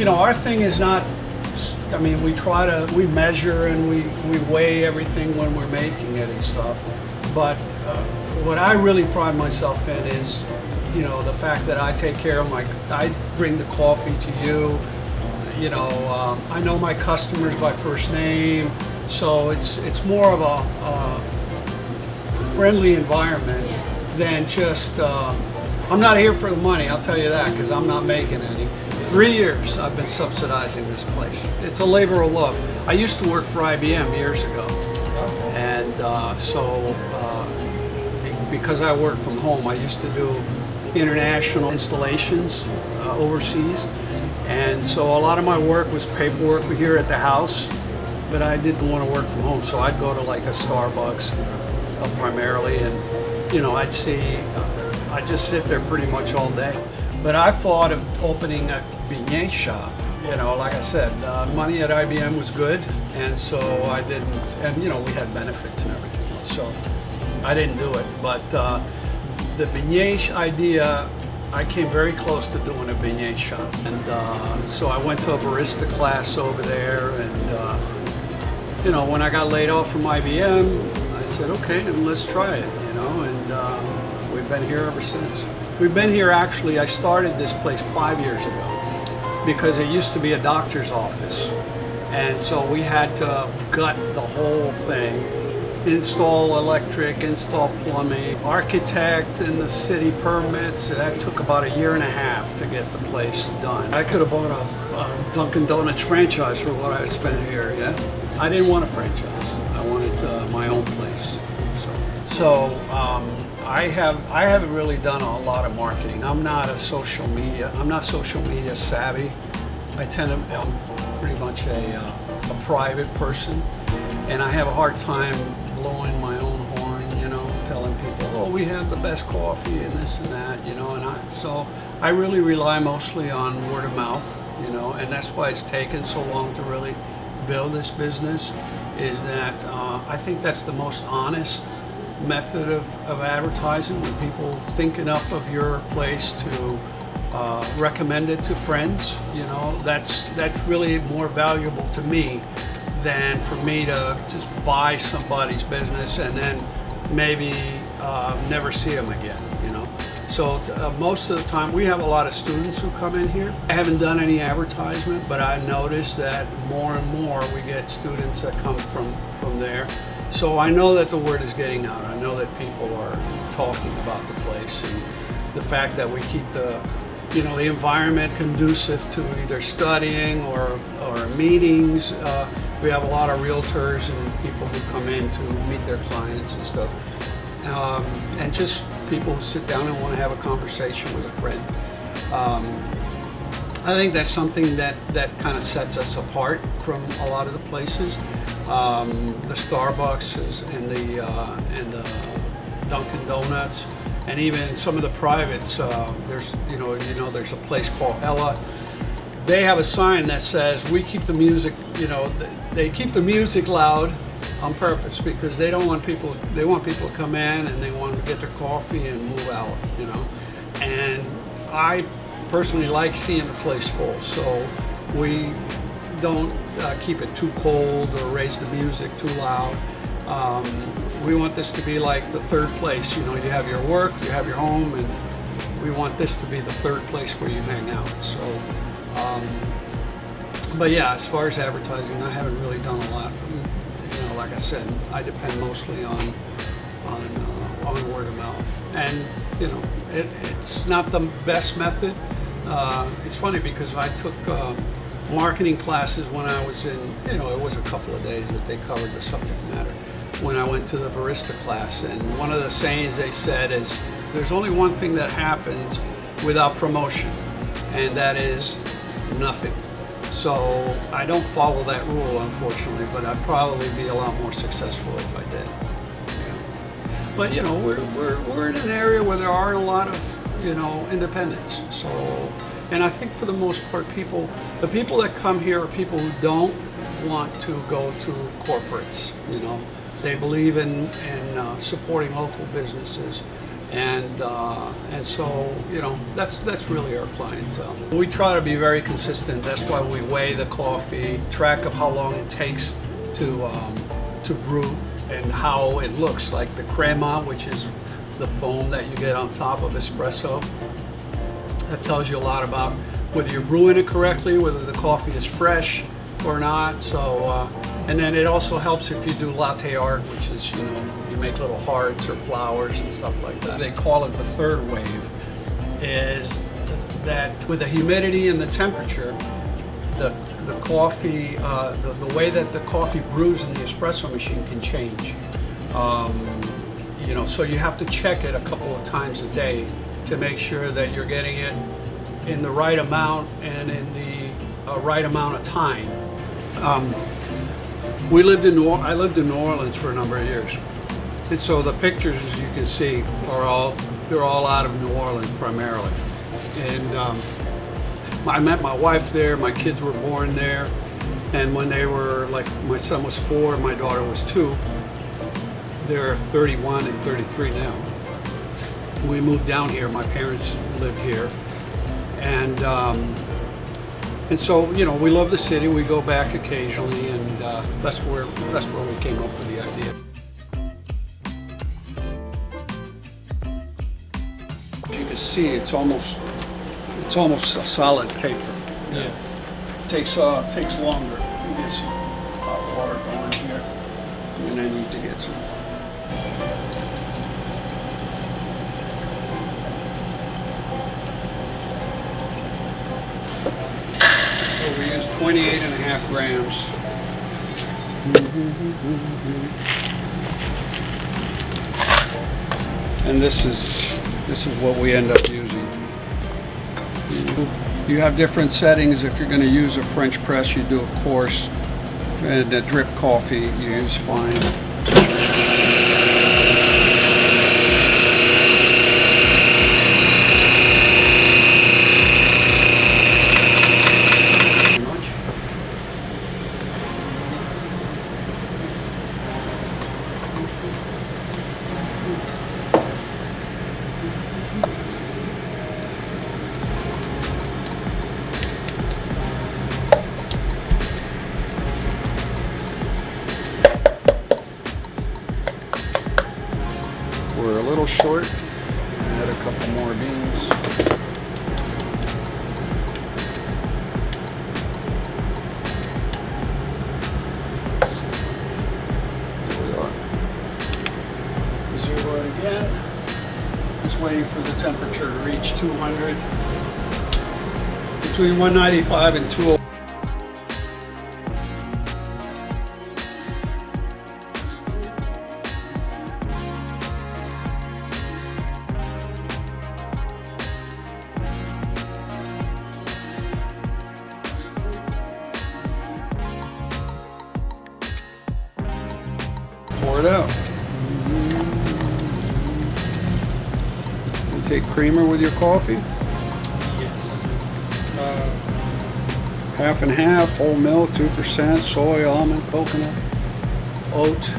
Our thing is not, I mean, we measure and we weigh everything when we're making it and stuff. But what I really pride myself in is, the fact that I take care of I bring the coffee to you. I know my customers by first name, so it's more of a friendly environment than just, I'm not here for the money, I'll tell you that, because I'm not making any. 3 years I've been subsidizing this place. It's a labor of love. I used to work for IBM years ago, and because I work from home, I used to do international installations overseas, and so a lot of my work was paperwork here at the house, but I didn't want to work from home, so I'd go to like a Starbucks primarily, and I'd just sit there pretty much all day. But I thought of opening a beignet shop. Like I said, money at IBM was good, and so I didn't, and we had benefits and everything else, so I didn't do it. But the beignet idea, I came very close to doing a beignet shop, and so I went to a barista class over there, and when I got laid off from IBM, I said, okay, then let's try it, and we've been here ever since. We've been here, actually, I started this place 5 years ago because it used to be a doctor's office, and so we had to gut the whole thing, install electric, install plumbing, architect and the city permits. That took about 1.5 years to get the place done. I could have bought a Dunkin' Donuts franchise for what I spent here, yeah? I didn't want a franchise. I wanted my own place. So I haven't really done a lot of marketing. I'm not social media savvy. I'm pretty much a private person, and I have a hard time blowing my own horn, telling people, oh, we have the best coffee and this and that, so I really rely mostly on word of mouth, and that's why it's taken so long to really build this business, is that I think that's the most honest method of advertising. When people think enough of your place to recommend it to friends, that's really more valuable to me than for me to just buy somebody's business and then maybe never see them again, So most of the time, we have a lot of students who come in here. I haven't done any advertisement, but I noticed that more and more we get students that come from there. So I know that the word is getting out. I know that people are talking about the place, and the fact that we keep the environment conducive to either studying or meetings. We have a lot of realtors and people who come in to meet their clients and stuff. And just people who sit down and want to have a conversation with a friend. I think that's something that kind of sets us apart from a lot of the places. The Starbucks and the Dunkin' Donuts, and even some of the privates. There's there's a place called Ella. They have a sign that says, we keep the music, they keep the music loud on purpose because they want people to come in and they want to get their coffee and move out, And I personally like seeing the place full, so we don't keep it too cold or raise the music too loud. We want this to be like the third place. You have your work, you have your home, and we want this to be the third place where you hang out. So, but yeah, as far as advertising, I haven't really done a lot. Like I said, I depend mostly on word of mouth, and it's not the best method. It's funny because I took marketing classes when I was in, it was a couple of days that they covered the subject matter when I went to the barista class, and one of the sayings they said is, there's only one thing that happens without promotion, and that is nothing. So I don't follow that rule, unfortunately, but I'd probably be a lot more successful if I did. But we're in an area where there aren't a lot of independents. So, and I think for the most part, the people that come here are people who don't want to go to corporates. They believe in supporting local businesses, And so, you know, that's really our clientele. We try to be very consistent. That's why we weigh the coffee, track of how long it takes to brew, and how it looks. Like the crema, which is the foam that you get on top of espresso. That tells you a lot about whether you're brewing it correctly, whether the coffee is fresh or not. So, and then it also helps if you do latte art, which is, you know, you make little hearts or flowers and stuff like that. They call it the third wave, is that with the humidity and the temperature, the coffee, the way that the coffee brews in the espresso machine can change. You know, so you have to check it a couple of times a day to make sure that you're getting it in the right amount and in the right amount of time. I lived in New Orleans for a number of years, and so the pictures, as you can see, they're all out of New Orleans primarily. And I met my wife there. My kids were born there, and when they were like, my son was 4, my daughter was 2. They're 31 and 33 now. We moved down here. My parents live here, and so, you know, we love the city. We go back occasionally, and that's where we came up with the idea. As you can see, it's almost a solid paper. Yeah. It takes longer. You get some hot water going here, and I need to get some. So we use 28.5 grams. And this is what we end up using. You have different settings. If you're going to use a French press, you do a coarse, and a drip coffee, you use fine. We're a little short. Add a couple more beans. Here we are. Zero it again. Just waiting for the temperature to reach 200. Between 195 and 205. Pour it out. You take creamer with your coffee? Yes. Half and half, whole milk, 2%, soy, almond, coconut, oat.